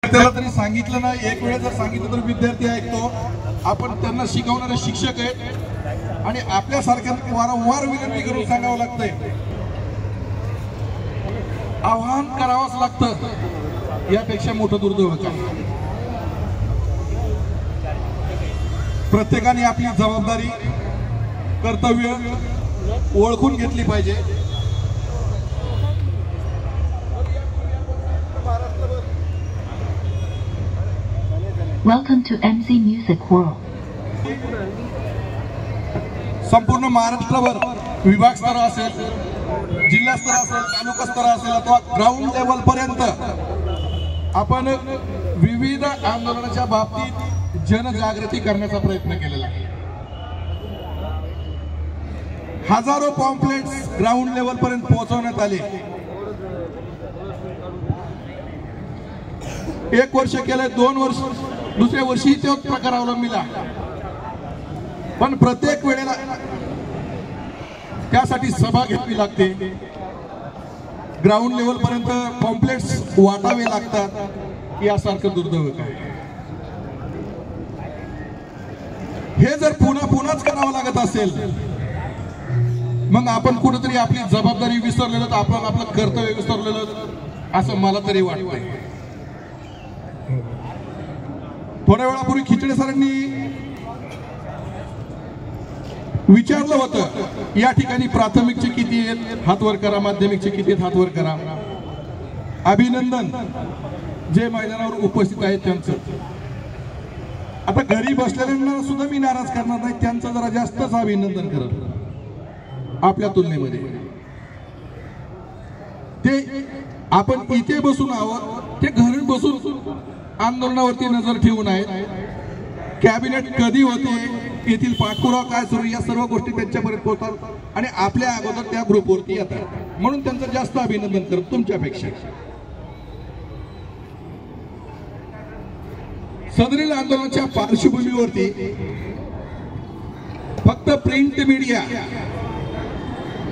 विद्यार्थ्याला तरी सांगितलं नाही, एक वेळा जर सांगितलं तर विद्यार्थी ऐकतो. आपण त्यांना शिकवणारे शिक्षक आहेत आणि आपल्यासारख्यांना वारंवार विनंती करून सांगावं लागतंय, आव्हान करावंच लागतं. यापेक्षा मोठं दुर्दैव काय. प्रत्येकाने आपली जबाबदारी कर्तव्य ओळखून घेतली पाहिजे. Welcome to MC Music World. संपूर्ण महाराष्ट्रावर विभाग स्तर असेल, जिल्हा स्तर असेल, तालुका स्तर असेल अथवा ग्राउंड लेवल पर्यंत आपण विविध आंदोलनाच्या बाबतीत जनजागृती करण्याचा प्रयत्न केलेला आहे. हजारो पॉम्पलेट्स ग्राउंड लेवल पर्यंत पोहोचवण्यात आले. एक वर्ष केलं, 2 वर्ष, दुसऱ्या वर्षी तोच प्रकार अवलंबिला. पण प्रत्येक वेळेला त्यासाठी सभा घ्यावी लागते, ग्राउंड लेवल पर्यंत पॉम्पलेट्स वाटावे लागतात. यासारखं दुर्दैव काय. हे जर पुन्हाच करावं लागत असेल मग आपण कुठेतरी आपली जबाबदारी विसरलेलो, आपण आपलं कर्तव्य विसरलेलो असं मला तरी वाटतंय. थोड्या वेळापूर्वी खिचडे सरांनी विचारलं होतं, या ठिकाणी प्राथमिकचे किती आहेत हात वर करा, माध्यमिकचे किती आहेत हात वर करा. अभिनंदन जे मैदानावर उपस्थित आहेत त्यांचं. आता घरी बसलेल्यांना सुद्धा मी नाराज करणार नाही, त्यांचं जरा जास्तच अभिनंदन करत आपल्या तुलनेमध्ये. ते आपण इथे बसून आहोत, ते घरी बसून आंदोलनावरती नजर ठेवून आहेत. कॅबिनेट कधी होते, येथील पाठपुरावा काय सुरू, या सर्व गोष्टी त्यांच्यापर्यंत पोहोचतात आणि आपल्या अगोदर त्या ग्रुपवरती येतात. म्हणून त्यांचं जास्त अभिनंदन करत तुमच्यापेक्षा. सदरील आंदोलनाच्या पार्श्वभूमीवरती फक्त प्रिंट मीडिया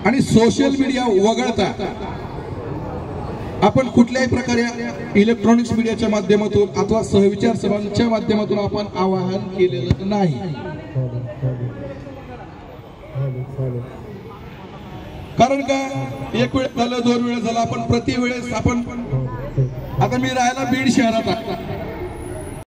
आणि सोशल मीडिया वगळता आपण कुठल्याही प्रकारे इलेक्ट्रॉनिक्स मीडियाच्या माध्यमातून अथवा सहविचार सभांच्या माध्यमातून आपण आवाहन केलेलं नाही. कारण का, एक वेळ झालं, 2 वेळ झालं, आपण प्रति वेळेस आपण, आता मी राहायला बीड शहरात आहे,